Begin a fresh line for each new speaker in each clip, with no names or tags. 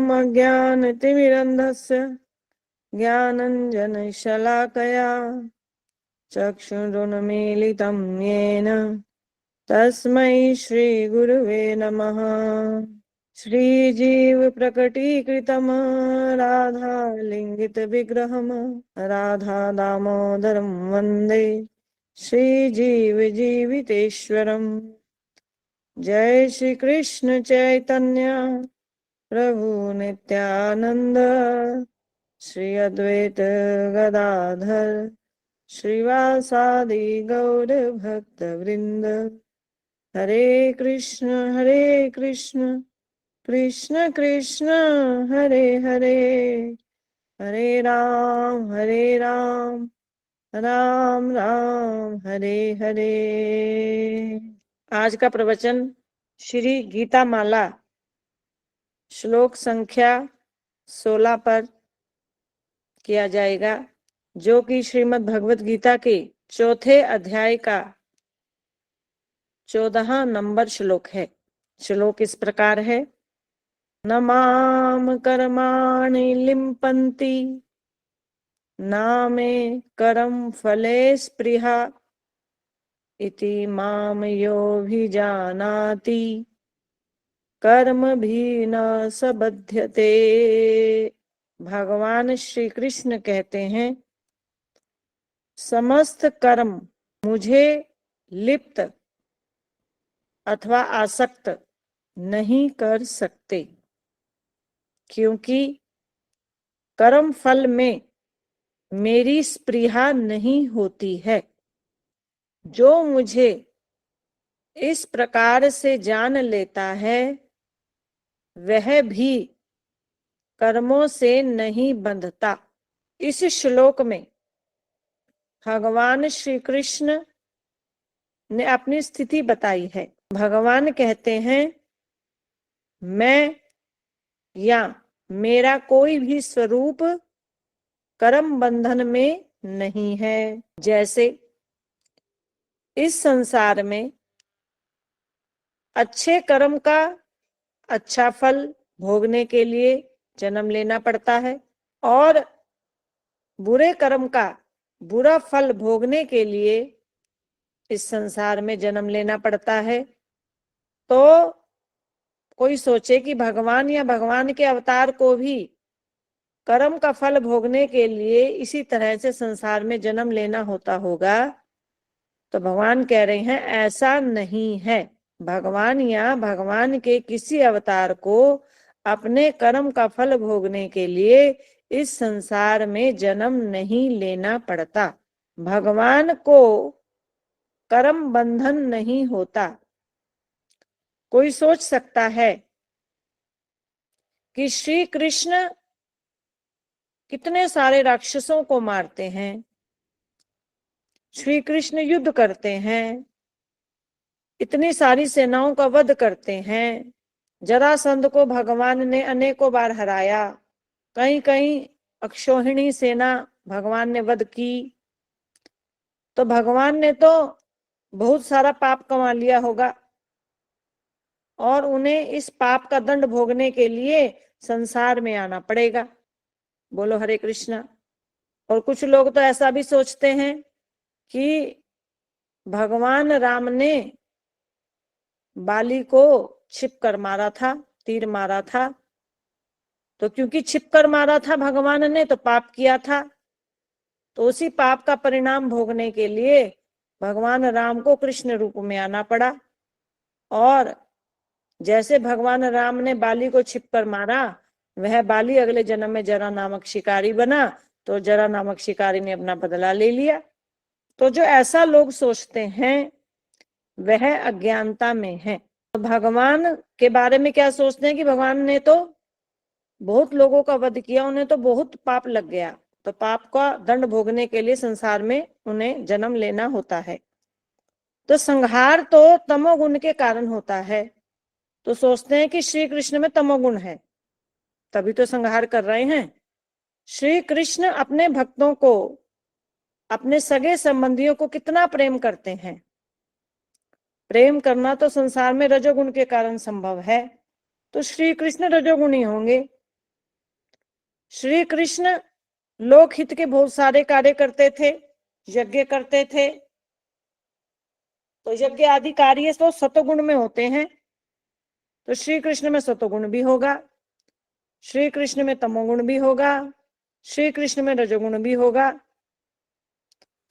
ॐ अज्ञानतिमिरन्धस्य ज्ञानञ्जनशलाकया चक्षुरुन्मीलितं येन तस्मै श्रीगुरुवे नमः। श्रीजीवप्रकटीकृतं राधालिङ्गितविग्रहं राधादामोदरं वन्दे श्रीजीवजीवितेश्वरम्। जय श्री कृष्ण चैतन्य प्रभु नित्यानंद श्री अद्वैत गदाधर श्रीवासादि गौर भक्त वृंद। हरे कृष्ण कृष्ण कृष्ण हरे हरे, हरे राम राम राम हरे हरे। आज का प्रवचन श्री गीता माला श्लोक संख्या 16 पर किया जाएगा, जो कि श्रीमद् भगवत गीता के चौथे अध्याय का 14 नंबर श्लोक है। श्लोक इस प्रकार है। न माम कर्माणि लिम्पन्ति न मे कर्म फले स्पृहा इति माम योऽभिजानाति कर्म भी न सबध्यते। भगवान श्री कृष्ण कहते हैं, समस्त कर्म मुझे लिप्त अथवा आसक्त नहीं कर सकते, क्योंकि कर्म फल में मेरी स्पृहा नहीं होती है। जो मुझे इस प्रकार से जान लेता है वह भी कर्मों से नहीं बंधता। इस श्लोक में भगवान श्री कृष्ण ने अपनी स्थिति बताई है। भगवान कहते हैं, मैं या मेरा कोई भी स्वरूप कर्म बंधन में नहीं है। जैसे इस संसार में अच्छे कर्म का अच्छा फल भोगने के लिए जन्म लेना पड़ता है और बुरे कर्म का बुरा फल भोगने के लिए इस संसार में जन्म लेना पड़ता है। तो कोई सोचे कि भगवान या भगवान के अवतार को भी कर्म का फल भोगने के लिए इसी तरह से संसार में जन्म लेना होता होगा, तो भगवान कह रहे हैं ऐसा नहीं है। भगवान या भगवान के किसी अवतार को अपने कर्म का फल भोगने के लिए इस संसार में जन्म नहीं लेना पड़ता। भगवान को कर्म बंधन नहीं होता। कोई सोच सकता है कि श्री कृष्ण कितने सारे राक्षसों को मारते हैं, श्री कृष्ण युद्ध करते हैं, इतनी सारी सेनाओं का वध करते हैं, जरासंध को भगवान ने अनेकों बार हराया, कहीं कहीं अक्षौहिणी सेना भगवान ने वध की, तो भगवान ने तो बहुत सारा पाप कमा लिया होगा और उन्हें इस पाप का दंड भोगने के लिए संसार में आना पड़ेगा। बोलो हरे कृष्णा। और कुछ लोग तो ऐसा भी सोचते हैं कि भगवान राम ने बाली को छिप कर मारा था, तीर मारा था, तो क्योंकि छिप कर मारा था भगवान ने तो पाप किया था, तो उसी पाप का परिणाम भोगने के लिए भगवान राम को कृष्ण रूप में आना पड़ा। और जैसे भगवान राम ने बाली को छिप कर मारा, वह बाली अगले जन्म में जरा नामक शिकारी बना, तो जरा नामक शिकारी ने अपना बदला ले लिया। तो जो ऐसा लोग सोचते हैं वह अज्ञानता में है। तो भगवान के बारे में क्या सोचते हैं कि भगवान ने तो बहुत लोगों का वध किया, उन्हें तो बहुत पाप लग गया, तो पाप का दंड भोगने के लिए संसार में उन्हें जन्म लेना होता है। तो संहार तो तमोगुण के कारण होता है। तो सोचते हैं कि श्री कृष्ण में तमोगुण है, तभी तो संहार कर रहे हैं। श्री कृष्ण अपने भक्तों को, अपने सगे संबंधियों को कितना प्रेम करते हैं। प्रेम करना तो संसार में रजोगुण के कारण संभव है, तो श्री कृष्ण रजोगुणी होंगे। श्री कृष्ण लोकहित के बहुत सारे कार्य करते थे, यज्ञ करते थे। तो यज्ञ आदि कार्य तो सतोगुण में होते हैं, तो श्री कृष्ण में सतोगुण भी होगा, श्री कृष्ण में तमोगुण भी होगा, श्री कृष्ण में रजोगुण भी होगा।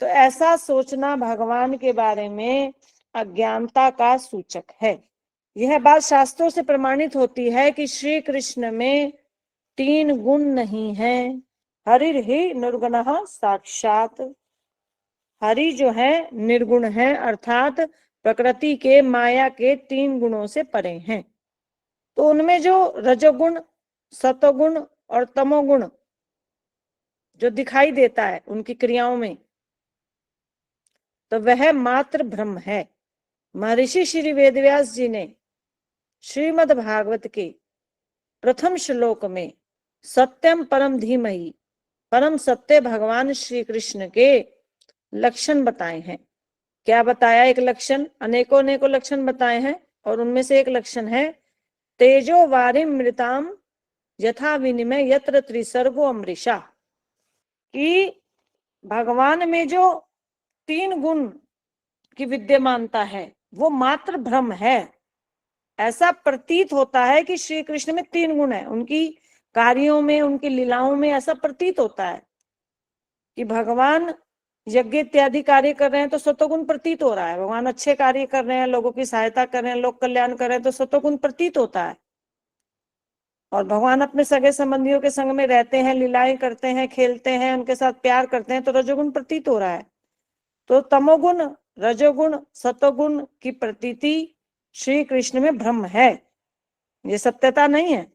तो ऐसा सोचना भगवान के बारे में अज्ञानता का सूचक है। यह बात शास्त्रों से प्रमाणित होती है कि श्री कृष्ण में 3 गुण नहीं है। हरि ही निर्गुण साक्षात। हरि जो है निर्गुण है, अर्थात प्रकृति के माया के 3 गुणों से परे हैं। तो उनमें जो रजोगुण, सतोगुण और तमोगुण जो दिखाई देता है उनकी क्रियाओं में, तो वह मात्र भ्रम है। महर्षि श्री वेदव्यास जी ने श्रीमद् भागवत के प्रथम श्लोक में सत्यम परम धीमहि, परम सत्य भगवान श्री कृष्ण के लक्षण बताए हैं। क्या बताया? एक लक्षण, अनेकों अनेकों लक्षण बताए हैं, और उनमें से एक लक्षण है तेजो वारिम मृताम यथा विनिमय यत्र त्रिसर्गो अमृषा, कि भगवान में जो 3 गुण की विद्यमानता है वो मात्र भ्रम है। ऐसा प्रतीत होता है कि श्री कृष्ण में 3 गुण है, उनकी कार्यों में, उनकी लीलाओं में ऐसा प्रतीत होता है कि भगवान यज्ञ इत्यादि कार्य कर रहे हैं तो सतोगुण प्रतीत हो रहा है, भगवान अच्छे कार्य कर रहे हैं, लोगों की सहायता कर रहे हैं, लोक कल्याण कर रहे हैं तो सतोगुण प्रतीत होता है। और भगवान अपने सगे संबंधियों के संग में रहते हैं, लीलाएं करते हैं, खेलते हैं, उनके साथ प्यार करते हैं तो रजोगुण प्रतीत हो रहा है। तो तमोगुण, रजोगुण, सतोगुण की प्रतीति श्री कृष्ण में भ्रम है, ये सत्यता नहीं है।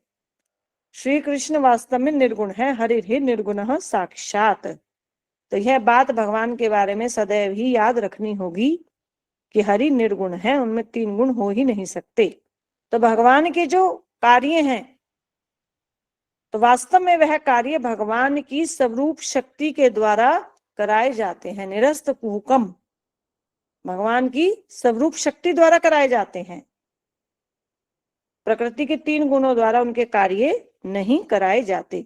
श्री कृष्ण वास्तव में निर्गुण है, हरि ही निर्गुण साक्षात। तो यह बात भगवान के बारे में सदैव ही याद रखनी होगी कि हरि निर्गुण है, उनमें 3 गुण हो ही नहीं सकते। तो भगवान के जो कार्य हैं, तो वास्तव में वह कार्य भगवान की स्वरूप शक्ति के द्वारा कराए जाते हैं। निरस्त कुहुकम, भगवान की स्वरूप शक्ति द्वारा कराए जाते हैं, प्रकृति के 3 गुणों द्वारा उनके कार्य नहीं कराए जाते।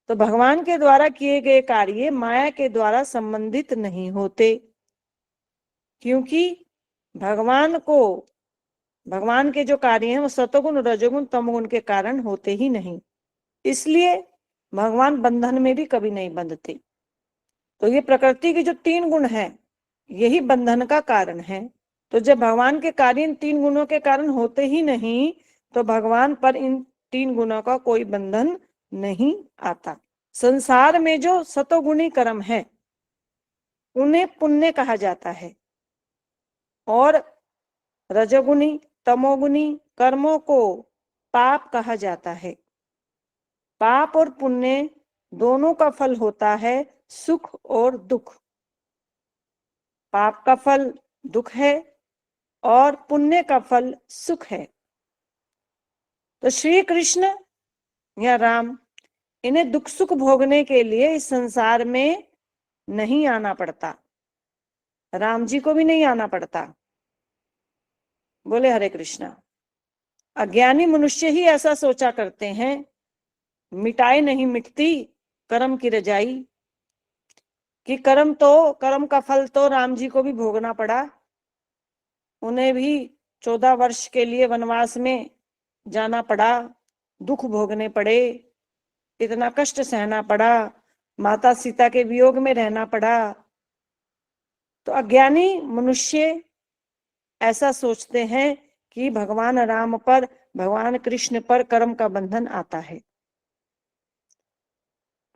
तो भगवान के द्वारा किए गए कार्य माया के द्वारा संबंधित नहीं होते, क्योंकि भगवान के जो कार्य हैं वो सतोगुण, रजोगुण, तमोगुण के कारण होते ही नहीं, इसलिए भगवान बंधन में भी कभी नहीं बंधते। तो ये प्रकृति के जो 3 गुण हैं यही बंधन का कारण है। तो जब भगवान के कार्य इन 3 गुणों के कारण होते ही नहीं, तो भगवान पर इन 3 गुणों का कोई बंधन नहीं आता। संसार में जो सतोगुणी कर्म है उन्हें पुण्य कहा जाता है, और रजोगुणी, तमोगुणी कर्मों को पाप कहा जाता है। पाप और पुण्य दोनों का फल होता है सुख और दुख। पाप का फल दुख है और पुण्य का फल सुख है। तो श्री कृष्ण या राम, इन्हें दुख सुख भोगने के लिए इस संसार में नहीं आना पड़ता, राम जी को भी नहीं आना पड़ता। बोले हरे कृष्णा। अज्ञानी मनुष्य ही ऐसा सोचा करते हैं, मिटाए नहीं मिटती कर्म की रजाई, कि कर्म का फल तो राम जी को भी भोगना पड़ा, उन्हें भी 14 वर्ष के लिए वनवास में जाना पड़ा, दुख भोगने पड़े, इतना कष्ट सहना पड़ा, माता सीता के वियोग में रहना पड़ा। तो अज्ञानी मनुष्य ऐसा सोचते हैं कि भगवान राम पर, भगवान कृष्ण पर कर्म का बंधन आता है।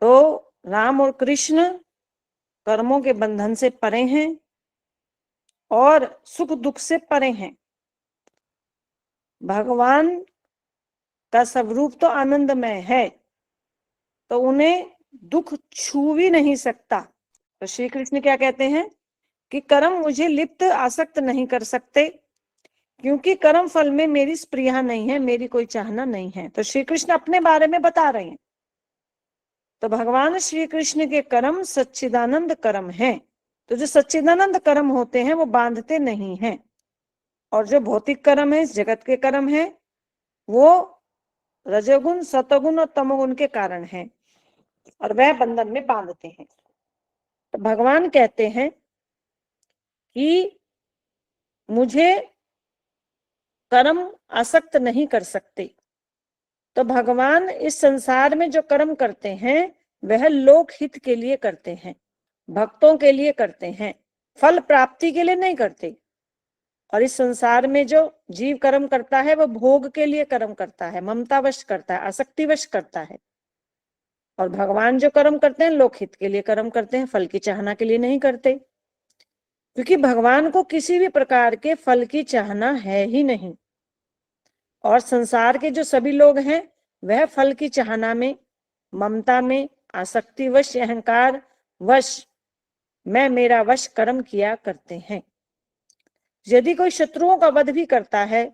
तो राम और कृष्ण कर्मों के बंधन से परे हैं और सुख दुख से परे हैं। भगवान का स्वरूप तो आनंदमय है, तो उन्हें दुख छू भी नहीं सकता। तो श्री कृष्ण क्या कहते हैं कि कर्म मुझे लिप्त आसक्त नहीं कर सकते, क्योंकि कर्म फल में मेरी स्पृहा नहीं है, मेरी कोई चाहना नहीं है। तो श्री कृष्ण अपने बारे में बता रहे हैं। तो भगवान श्री कृष्ण के कर्म सच्चिदानंद कर्म हैं। तो जो सच्चिदानंद कर्म होते हैं वो बांधते नहीं हैं, और जो भौतिक कर्म है, इस जगत के कर्म है, वो रजोगुण, सतोगुण और तमोगुण के कारण हैं और वह बंधन में बांधते हैं। तो भगवान कहते हैं कि मुझे कर्म आसक्त नहीं कर सकते। तो भगवान इस संसार में जो कर्म करते हैं वह लोक हित के लिए करते हैं, भक्तों के लिए करते हैं, फल प्राप्ति के लिए नहीं करते। और इस संसार में जो जीव कर्म करता है वह भोग के लिए कर्म करता है, ममतावश करता है, आसक्तिवश करता है। और भगवान जो कर्म करते हैं लोकहित के लिए कर्म करते हैं, फल की चाहना के लिए नहीं करते। क्योंकि भगवान को किसी भी प्रकार के फल की चाहना है ही नहीं। और संसार के जो सभी लोग हैं वह फल की चाहना में, ममता में, आसक्तिवश, अहंकार वश, मैं मेरा वश कर्म किया करते हैं। यदि कोई शत्रुओं का वध भी करता है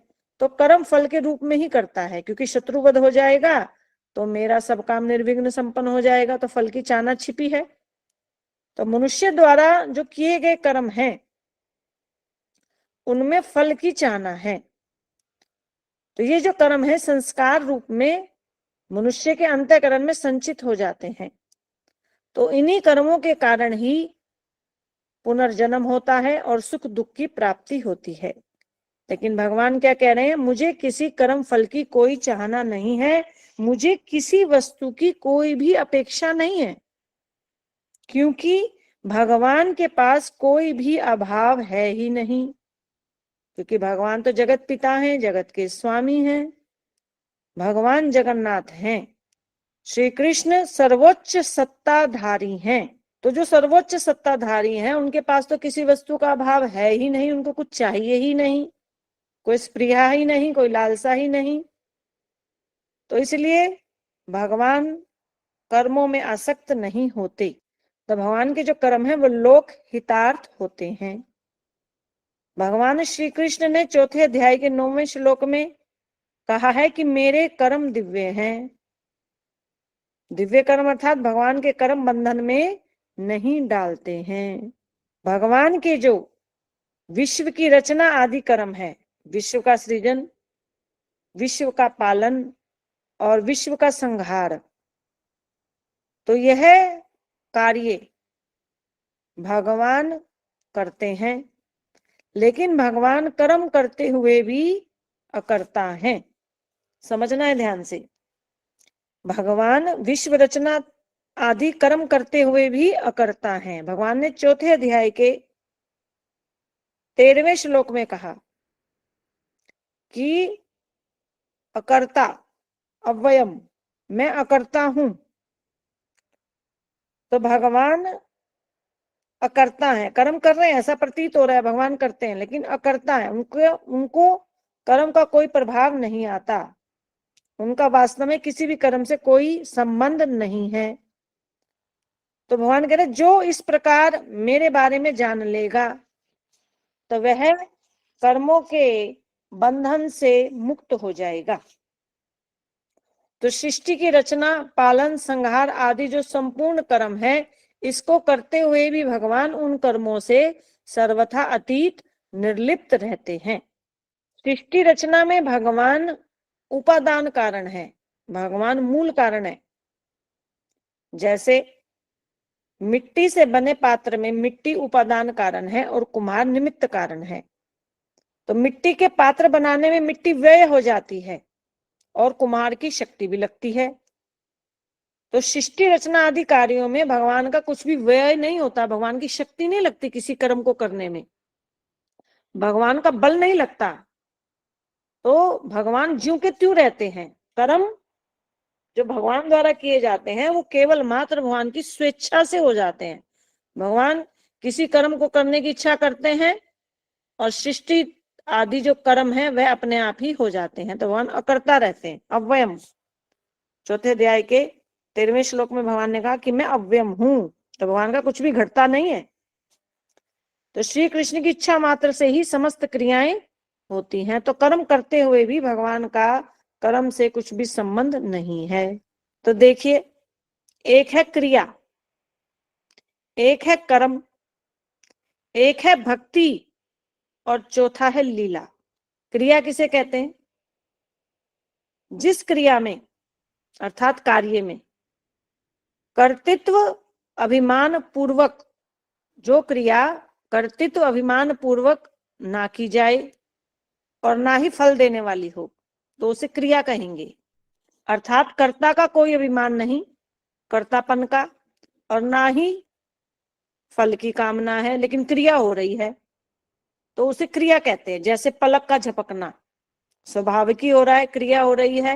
तो कर्म फल के रूप में ही करता है, क्योंकि शत्रु वध हो जाएगा तो मेरा सब काम निर्विघ्न संपन्न हो जाएगा, तो फल की चाहना छिपी है। तो मनुष्य द्वारा जो किए गए कर्म हैं उनमें फल की चाहना है। तो ये जो कर्म है संस्कार रूप में मनुष्य के अंतःकरण में संचित हो जाते हैं। तो इन्हीं कर्मों के कारण ही पुनर्जन्म होता है और सुख दुख की प्राप्ति होती है। लेकिन भगवान क्या कह रहे हैं, मुझे किसी कर्म फल की कोई चाहना नहीं है, मुझे किसी वस्तु की कोई भी अपेक्षा नहीं है, क्योंकि भगवान के पास कोई भी अभाव है ही नहीं। क्योंकि भगवान तो जगत पिता हैं, जगत के स्वामी हैं, भगवान जगन्नाथ हैं। श्री कृष्ण सर्वोच्च सत्ताधारी हैं। तो जो सर्वोच्च सत्ताधारी हैं उनके पास तो किसी वस्तु का अभाव है ही नहीं, उनको कुछ चाहिए ही नहीं, कोई स्पृहा ही नहीं, कोई लालसा ही नहीं। तो इसलिए भगवान कर्मों में आसक्त नहीं होते। तो भगवान के जो कर्म है वो लोक हितार्थ होते हैं। भगवान श्री कृष्ण ने चौथे अध्याय के 9वें श्लोक में कहा है कि मेरे कर्म दिव्य हैं। दिव्य कर्म अर्थात भगवान के कर्म बंधन में नहीं डालते हैं। भगवान के जो विश्व की रचना आदि कर्म है, विश्व का सृजन, विश्व का पालन और विश्व का संहार, तो यह कार्य भगवान करते हैं। लेकिन भगवान कर्म करते हुए भी अकर्ता हैं। समझना है ध्यान से। भगवान विश्व रचना आदि कर्म करते हुए भी अकर्ता हैं। भगवान ने चौथे अध्याय के 13वें श्लोक में कहा कि अकर्ता अव्ययम, मैं अकर्ता हूं। तो भगवान अकर्ता है, कर्म कर रहे हैं ऐसा प्रतीत हो रहा है भगवान करते हैं, लेकिन अकर्ता है। उनको कर्म का कोई प्रभाव नहीं आता, उनका वास्तव में किसी भी कर्म से कोई संबंध नहीं है। तो भगवान कह रहे जो इस प्रकार मेरे बारे में जान लेगा तो वह कर्मों के बंधन से मुक्त हो जाएगा। तो सृष्टि की रचना, पालन, संहार आदि जो संपूर्ण कर्म है, इसको करते हुए भी भगवान उन कर्मों से सर्वथा अतीत निर्लिप्त रहते हैं। सृष्टि रचना में भगवान उपादान कारण है, भगवान मूल कारण है। जैसे मिट्टी से बने पात्र में मिट्टी उपादान कारण है और कुम्हार निमित्त कारण है। तो मिट्टी के पात्र बनाने में मिट्टी व्यय हो जाती है और कुम्हार की शक्ति भी लगती है। तो सृष्टि रचना आदि कार्यों में भगवान का कुछ भी व्यय नहीं होता, भगवान की शक्ति नहीं लगती किसी कर्म को करने में, भगवान का बल नहीं लगता। तो भगवान ज्यों के त्यों रहते हैं। कर्म जो भगवान द्वारा किए जाते हैं वो केवल मात्र भगवान की स्वेच्छा से हो जाते हैं। भगवान किसी कर्म को करने की इच्छा करते हैं और सृष्टि आदि जो कर्म है वह अपने आप ही हो जाते हैं। तो भगवान अकर्ता रहते हैं, अव्ययम। चौथे अध्याय के 13वें श्लोक में भगवान ने कहा कि मैं अव्ययम हूं। तो भगवान का कुछ भी घटता नहीं है। तो श्री कृष्ण की इच्छा मात्र से ही समस्त क्रियाएं होती हैं। तो कर्म करते हुए भी भगवान का कर्म से कुछ भी संबंध नहीं है। तो देखिए, एक है क्रिया, एक है कर्म, एक है भक्ति और चौथा है लीला। क्रिया किसे कहते हैं? जिस क्रिया में अर्थात कार्य में कर्तृत्व अभिमान पूर्वक, जो क्रिया कर्तृत्व अभिमान पूर्वक ना की जाए और ना ही फल देने वाली हो तो उसे क्रिया कहेंगे। अर्थात कर्ता का कोई अभिमान नहीं, कर्तापन का, और ना ही फल की कामना है, लेकिन क्रिया हो रही है तो उसे क्रिया कहते हैं। जैसे पलक का झपकना स्वाभाविक ही हो रहा है, क्रिया हो रही है,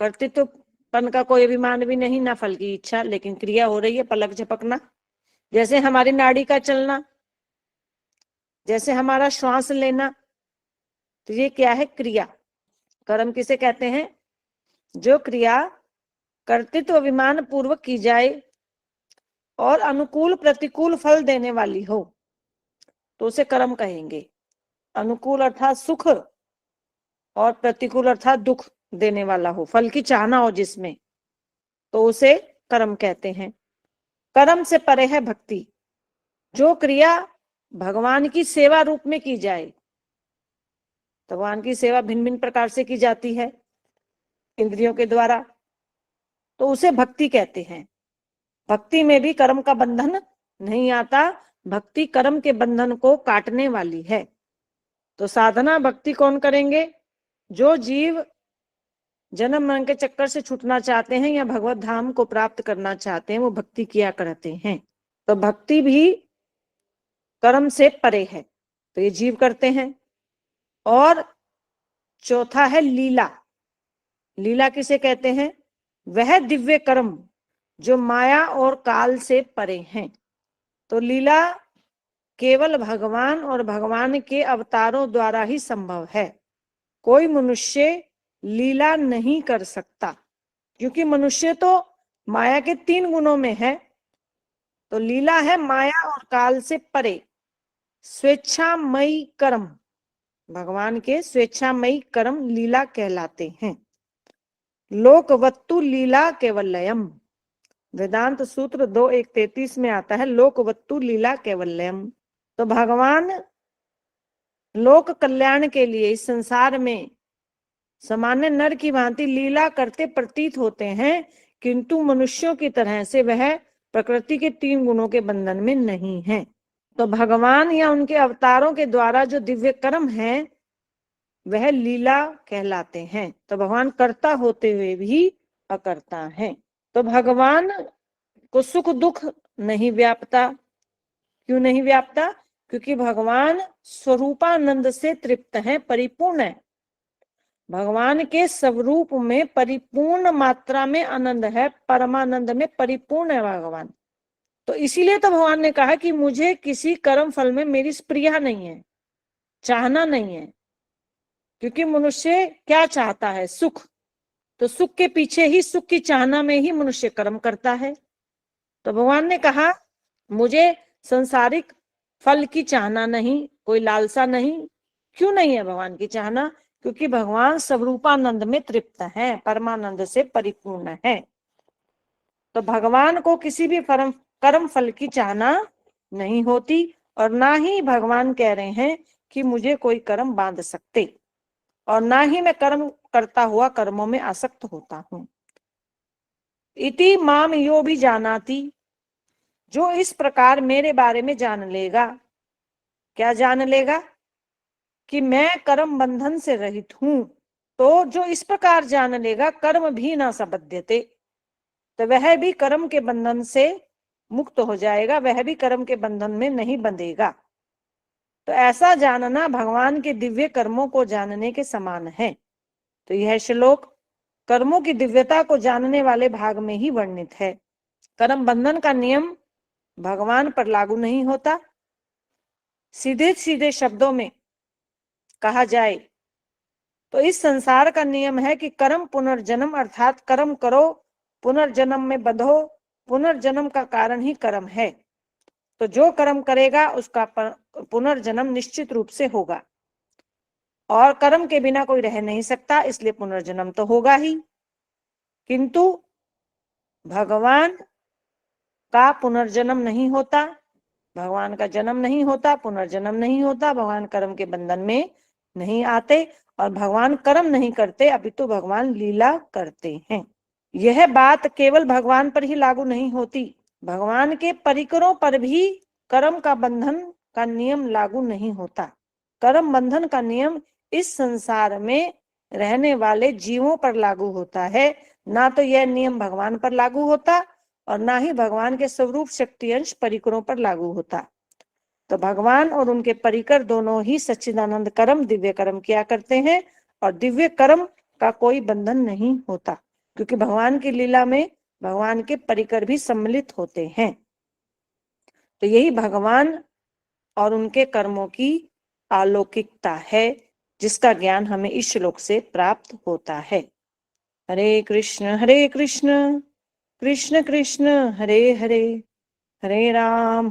कर्तृत्वपन का कोई अभिमान भी नहीं, ना फल की इच्छा, लेकिन क्रिया हो रही है, पलक झपकना। जैसे हमारी नाड़ी का चलना, जैसे हमारा श्वास लेना, तो ये क्या है? क्रिया। कर्म किसे कहते हैं? जो क्रिया कर्तृत्व अभिमान पूर्वक की जाए और अनुकूल प्रतिकूल फल देने वाली हो तो उसे कर्म कहेंगे। अनुकूल अर्थात सुख और प्रतिकूल अर्थात दुख देने वाला हो, फल की चाहना हो जिसमें, तो उसे कर्म कहते हैं। कर्म से परे है भक्ति। जो क्रिया भगवान की सेवा रूप में की जाए, भगवान की सेवा भिन्न भिन्न प्रकार से की जाती है इंद्रियों के द्वारा, तो उसे भक्ति कहते हैं। भक्ति में भी कर्म का बंधन नहीं आता, भक्ति कर्म के बंधन को काटने वाली है। तो साधना भक्ति कौन करेंगे? जो जीव जन्म मरण के चक्कर से छूटना चाहते हैं या भगवत धाम को प्राप्त करना चाहते हैं, वो भक्ति किया करते हैं। तो भक्ति भी कर्म से परे है, तो ये जीव करते हैं। और चौथा है लीला। लीला किसे कहते हैं? वह दिव्य कर्म जो माया और काल से परे हैं। तो लीला केवल भगवान और भगवान के अवतारों द्वारा ही संभव है। कोई मनुष्य लीला नहीं कर सकता, क्योंकि मनुष्य तो माया के 3 गुणों में है। तो लीला है माया और काल से परे स्वेच्छामयी कर्म। भगवान के स्वेच्छामयी कर्म लीला कहलाते हैं। लोकवत्तु लीला केवलयम। वेदांत सूत्र 2:1-33 में आता है लोकवत्तु लीला केवलयम। तो भगवान लोक कल्याण के लिए इस संसार में सामान्य नर की भांति लीला करते प्रतीत होते हैं, किंतु मनुष्यों की तरह से वह प्रकृति के 3 गुणों के बंधन में नहीं है। तो भगवान या उनके अवतारों के द्वारा जो दिव्य कर्म है वह लीला कहलाते हैं। तो भगवान कर्ता होते हुए भी अकर्ता है। तो भगवान को सुख दुख नहीं व्यापता। क्यों नहीं व्यापता? क्योंकि भगवान स्वरूपानंद से तृप्त है, परिपूर्ण है। भगवान के स्वरूप में परिपूर्ण मात्रा में आनंद है, परमानंद में परिपूर्ण है भगवान। तो इसीलिए तो भगवान ने कहा कि मुझे किसी कर्म फल में मेरी स्प्रिया नहीं है, चाहना नहीं है। क्योंकि मनुष्य क्या चाहता है? सुख। तो सुख के पीछे ही, सुख की चाहना में ही मनुष्य कर्म करता है। तो भगवान ने कहा मुझे संसारिक फल की चाहना नहीं, कोई लालसा नहीं। क्यों नहीं है भगवान की चाहना? क्योंकि भगवान स्वरूपानंद में तृप्त है, परमानंद से परिपूर्ण है। तो भगवान को किसी भी कर्म फल की चाहना नहीं होती, और ना ही भगवान कह रहे हैं कि मुझे कोई कर्म बांध सकते, और ना ही मैं कर्म करता हुआ कर्मों में आसक्त होता हूं। इति माम यो भी जानाति। जो इस प्रकार मेरे बारे में जान लेगा। क्या जान लेगा? कि मैं कर्म बंधन से रहित हूं। तो जो इस प्रकार जान लेगा कर्म भी ना सबध्यते, तो वह भी कर्म के बंधन से मुक्त हो जाएगा, वह भी कर्म के बंधन में नहीं बंधेगा। तो ऐसा जानना भगवान के दिव्य कर्मों को जानने के समान है। तो यह श्लोक कर्मों की दिव्यता को जानने वाले भाग में ही वर्णित है। कर्म बंधन का नियम भगवान पर लागू नहीं होता। सीधे सीधे शब्दों में कहा जाए तो इस संसार का नियम है कि कर्म पुनर्जन्म, अर्थात कर्म करो पुनर्जन्म में बंधो। पुनर्जन्म का कारण ही कर्म है। तो जो कर्म करेगा उसका पुनर्जन्म निश्चित रूप से होगा, और कर्म के बिना कोई रह नहीं सकता, इसलिए पुनर्जन्म तो होगा ही। किंतु भगवान का पुनर्जन्म नहीं होता, भगवान का जन्म नहीं होता, पुनर्जन्म नहीं होता, भगवान कर्म के बंधन में नहीं आते, और भगवान कर्म नहीं करते, अभी तो भगवान लीला करते हैं। यह बात केवल भगवान पर ही लागू नहीं होती, भगवान के परिकरों पर भी कर्म का बंधन का नियम लागू नहीं होता। कर्म बंधन का नियम इस संसार में रहने वाले जीवों पर लागू होता है, ना तो यह नियम भगवान पर लागू होता और ना ही भगवान के स्वरूप शक्ति अंश परिकरों पर लागू होता। तो भगवान और उनके परिकर दोनों ही सच्चिदानंद कर्म, दिव्य कर्म किया करते हैं और दिव्य कर्म का कोई बंधन नहीं होता, क्योंकि भगवान की लीला में भगवान के परिकर भी सम्मिलित होते हैं। तो यही भगवान और उनके कर्मों की अलौकिकता है, जिसका ज्ञान हमें इस श्लोक से प्राप्त होता है। हरे कृष्ण कृष्ण कृष्ण हरे हरे, हरे राम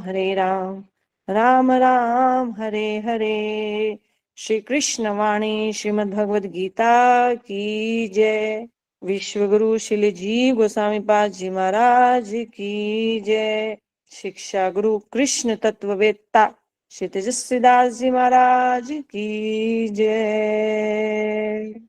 राम राम हरे हरे। श्री कृष्ण वाणी श्रीमद् भगवद गीता की जय। विश्व गुरु श्री जीव गोस्वामी पाद जी महाराज की जय। शिक्षा गुरु कृष्ण तत्ववेत्ता श्री तेजस्वी दास जी महाराज की जय।